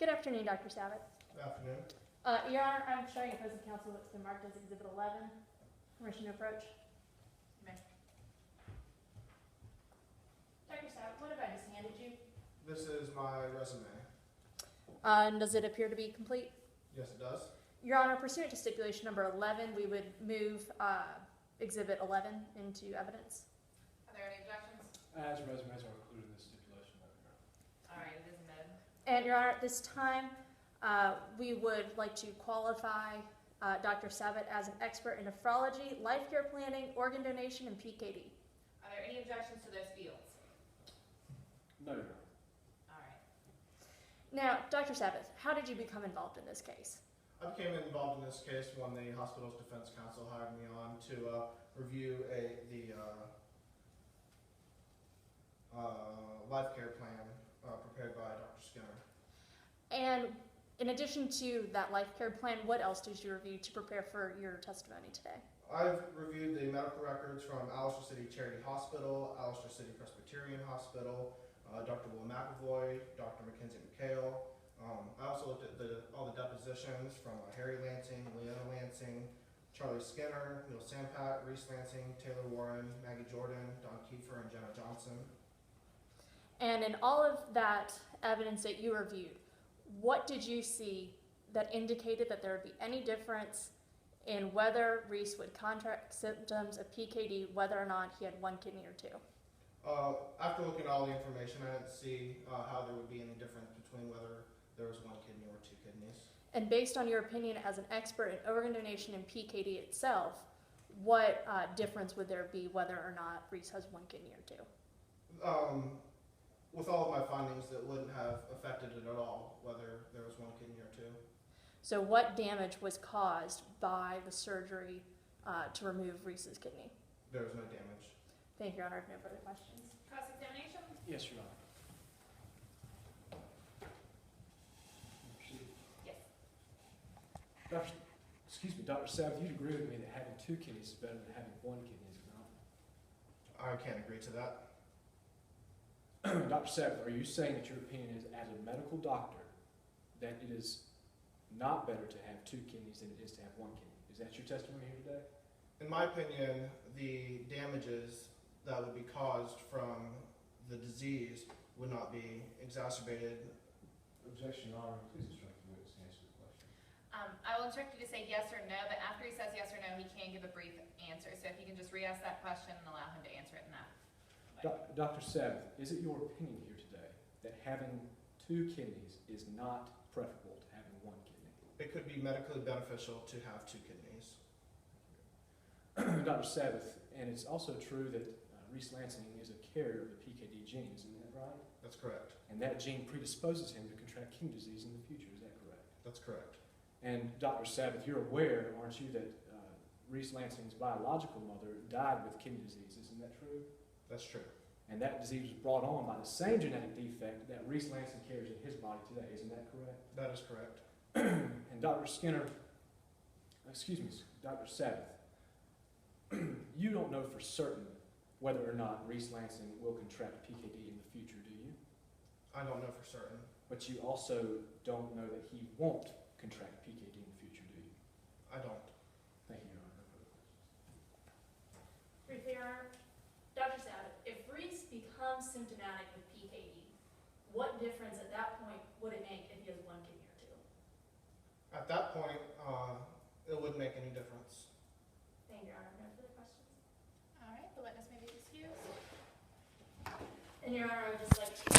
Good afternoon, Dr. Sabat. Good afternoon. Your Honor, I'm showing opposing counsel what's been marked as Exhibit 11. Permission to approach. May. Dr. Sabat, what have I just handed you? This is my resume. And does it appear to be complete? Yes, it does. Your Honor, pursuant to stipulation number 11, we would move Exhibit 11 into evidence. Are there any objections? As resumes are included in the stipulation of the All right, it is amended. And Your Honor, at this time, we would like to qualify Dr. Sabat as an expert in nephrology, life care planning, organ donation, and PKD. Are there any objections to those fields? No, Your Honor. All right. Now, Dr. Sabat, how did you become involved in this case? I became involved in this case when the hospital's defense counsel hired me on to review the life care plan prepared by Dr. Skinner. And in addition to that life care plan, what else did you review to prepare for your testimony today? I've reviewed the medical records from Allister City Charity Hospital, Allister City Presbyterian Hospital, Dr. Will McAvoy, Dr. Mackenzie McHale. I also looked at all the depositions from Harry Lansing, Leona Lansing, Charlie Skinner, Neil Sampat, Reese Lansing, Taylor Warren, Maggie Jordan, Don Kiefer, and Jenna Johnson. And in all of that evidence that you reviewed, what did you see that indicated that there would be any difference in whether Reese would contract symptoms of PKD, whether or not he had one kidney or two? After looking at all the information, I didn't see how there would be any difference between whether there was one kidney or two kidneys. And based on your opinion as an expert in organ donation and PKD itself, what difference would there be whether or not Reese has one kidney or two? With all of my findings, that wouldn't have affected it at all, whether there was one kidney or two. So what damage was caused by the surgery to remove Reese's kidney? There was no damage. Thank you, Your Honor. I have no further questions. Cross-examination? Yes, Your Honor. Yes. Dr. Sabat, you'd agree with me that having two kidneys is better than having one kidney, is it not? I can't agree to that. Dr. Sabat, are you saying that your opinion is, as a medical doctor, that it is not better to have two kidneys than it is to have one kidney? Is that your testimony here today? In my opinion, the damages that would be caused from the disease would not be exacerbated. Objection, Your Honor. Please instruct the witness to answer the question. I will instruct you to say yes or no, but after he says yes or no, he can give a brief answer. So if you can just re-ask that question and allow him to answer it in that. Dr. Sabat, is it your opinion here today that having two kidneys is not preferable to having one kidney? It could be medically beneficial to have two kidneys. Dr. Sabat, and it's also true that Reese Lansing is a carrier of the PKD gene, isn't that right? That's correct. And that gene predisposes him to contract kidney disease in the future, is that correct? That's correct. And Dr. Sabat, you're aware, aren't you, that Reese Lansing's biological mother died with kidney disease, isn't that true? That's true. And that disease was brought on by the same genetic defect that Reese Lansing carries in his body today, isn't that correct? That is correct. And Dr. Sabat, you don't know for certain whether or not Reese Lansing will contract PKD in the future, do you? I don't know for certain. But you also don't know that he won't contract PKD in the future, do you? I don't. Thank you, Your Honor. Briefly, Your Honor. Dr. Sabat, if Reese becomes symptomatic with PKD, what difference at that point would it make if he has one kidney or two? At that point, it wouldn't make any difference. Thank you, Your Honor. No further questions. All right, the witness may be excused. And Your Honor, I would just like to